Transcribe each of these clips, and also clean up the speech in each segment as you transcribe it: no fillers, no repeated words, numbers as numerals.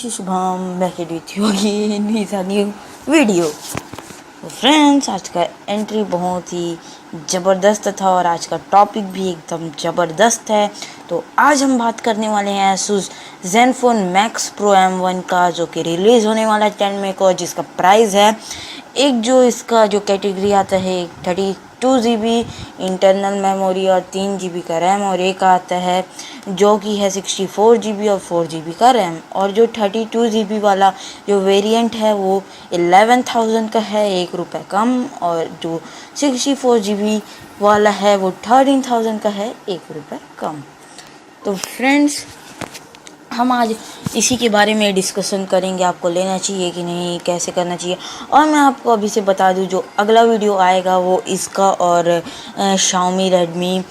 this is Shubham back with you again with a new video. तो friends, आज का entry बहुत ही ज़बरदस्त था और आज का टॉपिक भी एकदम ज़बरदस्त है। तो आज हम बात करने वाले हैं Asus Zenfone Max Pro M1 का, जो कि रिलीज़ होने वाला है 10 मई को, जिसका प्राइस है एक जो इसका जो कैटेगरी आता है 32GB इंटरनल मेमोरी और 3GB का रैम, और एक आता है जो कि है 64GB और 4GB का रैम। और जो 32GB वाला जो वेरिएंट है वो 11,000 का है, ₹1 कम, और जो 64GB वाला है वो 13,000 का है, ₹1 कम। तो फ्रेंड्स, हम आज इसी के बारे में डिस्कशन करेंगे, आपको लेना चाहिए कि नहीं, कैसे करना चाहिए। और मैं आपको अभी से बता दूं, जो अगला वीडियो आएगा वो इसका और Xiaomi Redmi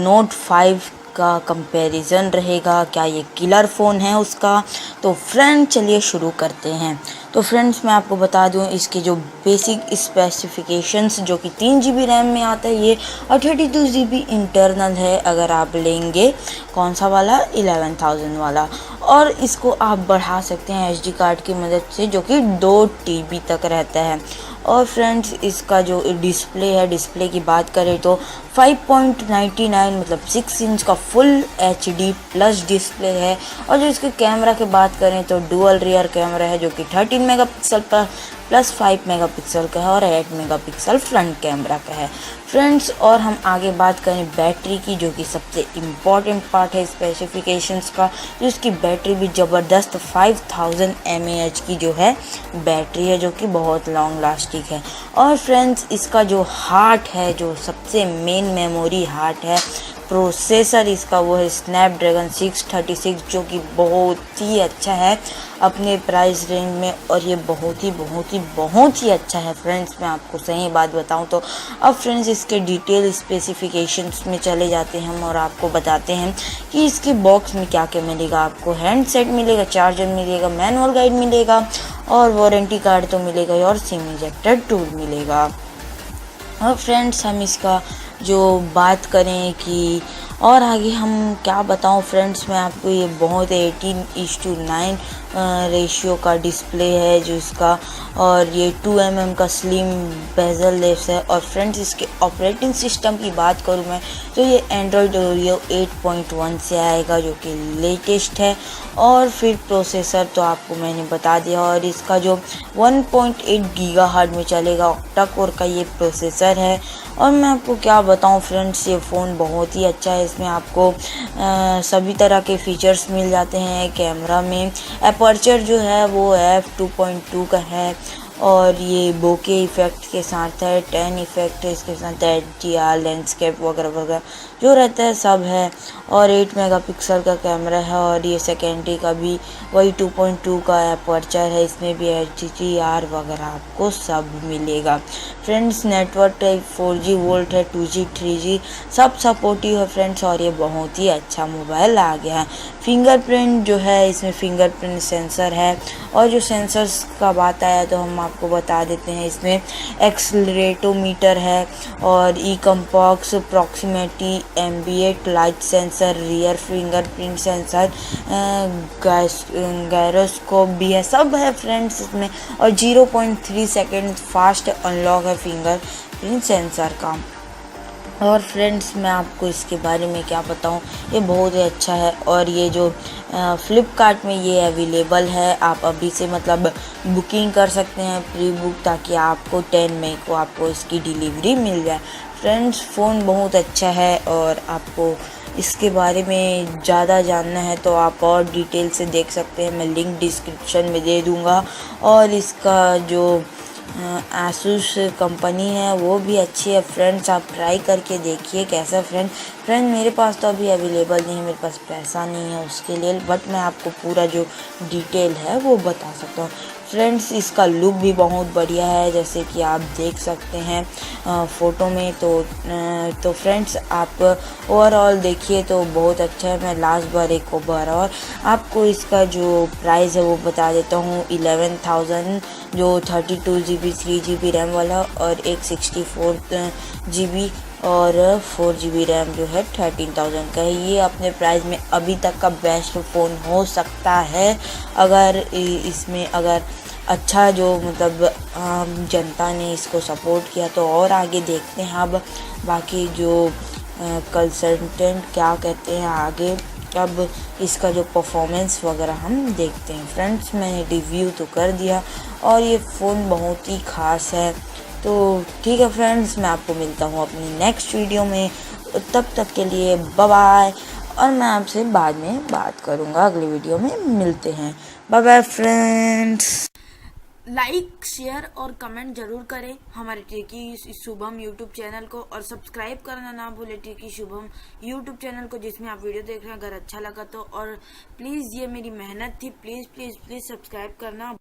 Note 5 का कंपैरिजन रहेगा, क्या ये किलर फ़ोन है उसका। तो फ्रेंड चलिए शुरू करते हैं। तो फ्रेंड्स, मैं आपको बता दूं इसके जो बेसिक स्पेसिफिकेशंस, जो कि 3GB रैम में आता है ये, और 32GB इंटरनल है अगर आप लेंगे कौन सा वाला, 11,000 वाला। और इसको आप बढ़ा सकते हैं SD कार्ड की मदद से, जो कि 2 TB तक रहता है। और फ्रेंड्स, इसका जो डिस्प्ले है, डिस्प्ले की बात करें तो 5.99 मतलब 6 इंच का फुल HD प्लस डिस्प्ले है। और जो इसके कैमरा की बात करें तो डुअल रियर कैमरा है, जो कि 13 मेगापिक्सल पर प्लस 5 मेगापिक्सल का है, और 8 मेगापिक्सल फ्रंट कैमरा का है फ्रेंड्स। और हम आगे बात करें बैटरी की, जो कि सबसे इम्पॉर्टेंट पार्ट है स्पेसिफिकेशंस का। तो इसकी बैटरी भी ज़बरदस्त 5000 mAh की जो है बैटरी है, जो कि बहुत लॉन्ग लास्टिंग है। और फ्रेंड्स, इसका जो हार्ट है, जो सबसे मेन मेमोरी हार्ट है, प्रोसेसर इसका वो है स्नैपड्रैगन 636, जो कि बहुत ही अच्छा है अपने प्राइस रेंज में, और ये बहुत ही अच्छा है फ्रेंड्स। मैं आपको सही बात बताऊं तो अब फ्रेंड्स, इसके डिटेल स्पेसिफिकेशंस में चले जाते हैं हम और आपको बताते हैं कि इसके बॉक्स में क्या क्या मिलेगा। आपको हैंडसेट मिलेगा, चार्जर मिलेगा, मैनुअल गाइड मिलेगा, और वारंटी कार्ड तो मिलेगा ही, और सिम इजेक्टर टूल मिलेगा। और फ्रेंड्स, हम इसका जो बात करें कि और आगे हम क्या बताऊं फ्रेंड्स, मैं आपको, ये बहुत 18:9 रेशियो का डिस्प्ले है जो इसका, और ये 2mm का स्लिम बेजल लेस है। और फ्रेंड्स, इसके ऑपरेटिंग सिस्टम की बात करूं मैं तो ये Android Oreo 8.1 से आएगा, जो कि लेटेस्ट है। और फिर प्रोसेसर तो आपको मैंने बता दिया, और इसका जो 1.8 गीगाहर्ट्ज़ में चलेगा ऑक्टा कोर का ये प्रोसेसर है। और मैं आपको क्या बताऊं फ्रेंड्स, ये फ़ोन बहुत ही अच्छा है। इसमें आपको सभी तरह के फीचर्स मिल जाते हैं। कैमरा में अपर्चर जो है वो f2.2 का है, और ये बोके इफ़ेक्ट के साथ है, 10 इफ़ेक्ट है इसके साथ, HDR लैंडस्केप वगैरह वगैरह जो रहता है सब है। और 8 मेगापिक्सल का कैमरा है, और ये सेकेंडरी का भी वही 2.2 का अपर्चर है, इसमें भी HDR वगैरह आपको सब मिलेगा friends. Network type 4G volt है, 2G 3G सब सपोर्टिव है फ्रेंड्स, और ये बहुत ही अच्छा मोबाइल आ गया है। फिंगरप्रिंट जो है, इसमें फिंगरप्रिंट सेंसर है। और जो सेंसर्स का बात आया तो हम आपको बता देते हैं, इसमें एक्सलरेटोमीटर है, और e compass proximity ambient light sensor, rear fingerprint sensor, gyroscope भी है, सब है फ्रेंड्स इसमें। और 0.3 सेकेंड फास्ट अनलॉक है फिंगरप्रिंट सेंसर का। और फ्रेंड्स, मैं आपको इसके बारे में क्या बताऊं, ये बहुत ही अच्छा है। और ये जो फ्लिपकार्ट में ये अवेलेबल है, आप अभी से मतलब बुकिंग कर सकते हैं प्री बुक, ताकि आपको 10 मई को आपको इसकी डिलीवरी मिल जाए फ्रेंड्स। फ़ोन बहुत अच्छा है, और आपको इसके बारे में ज़्यादा जानना है तो आप और डिटेल से देख सकते हैं, मैं लिंक डिस्क्रिप्शन में दे दूँगा। और इसका जो Asus कंपनी है वो भी अच्छी है फ्रेंड्स, आप ट्राई करके देखिए कैसा। फ्रेंड मेरे पास तो अभी अवेलेबल नहीं है, मेरे पास पैसा नहीं है उसके लिए, बट मैं आपको पूरा जो डिटेल है वो बता सकता हूँ फ्रेंड्स। इसका लुक भी बहुत बढ़िया है, जैसे कि आप देख सकते हैं फ़ोटो में। तो फ्रेंड्स, आप ओवरऑल देखिए तो बहुत अच्छा है। मैं लास्ट बार एक बार और आपको इसका जो प्राइस है वो बता देता हूँ, 11,000 जो 32GB 3GB रैम वाला, और एक 64GB और 4 GB रैम जो है 13,000 का है। ये अपने प्राइस में अभी तक का बेस्ट फ़ोन हो सकता है। अगर इसमें अगर अच्छा जो मतलब जनता ने इसको सपोर्ट किया तो और आगे देखते हैं। अब बाकी जो कंसल्टेंट क्या कहते हैं आगे, अब इसका जो परफॉर्मेंस वगैरह हम देखते हैं। फ्रेंड्स मैंने रिव्यू तो कर दिया और ये फ़ोन बहुत ही ख़ास है। तो ठीक है फ्रेंड्स, मैं आपको मिलता हूँ अपनी नेक्स्ट वीडियो में। तब तक के लिए बाय बाय, और मैं आपसे बाद में बात करूँगा, अगली वीडियो में मिलते हैं। Bye bye friends. Like share और कमेंट जरूर करें हमारे टेकी शुभम यूट्यूब चैनल को, और सब्सक्राइब करना ना भूले टेकी शुभम यूट्यूब चैनल को जिसमें आप वीडियो देख रहे हैं। अगर अच्छा लगा तो, और प्लीज़ ये मेरी मेहनत थी, प्लीज़ प्लीज़ प्लीज़ सब्सक्राइब करना।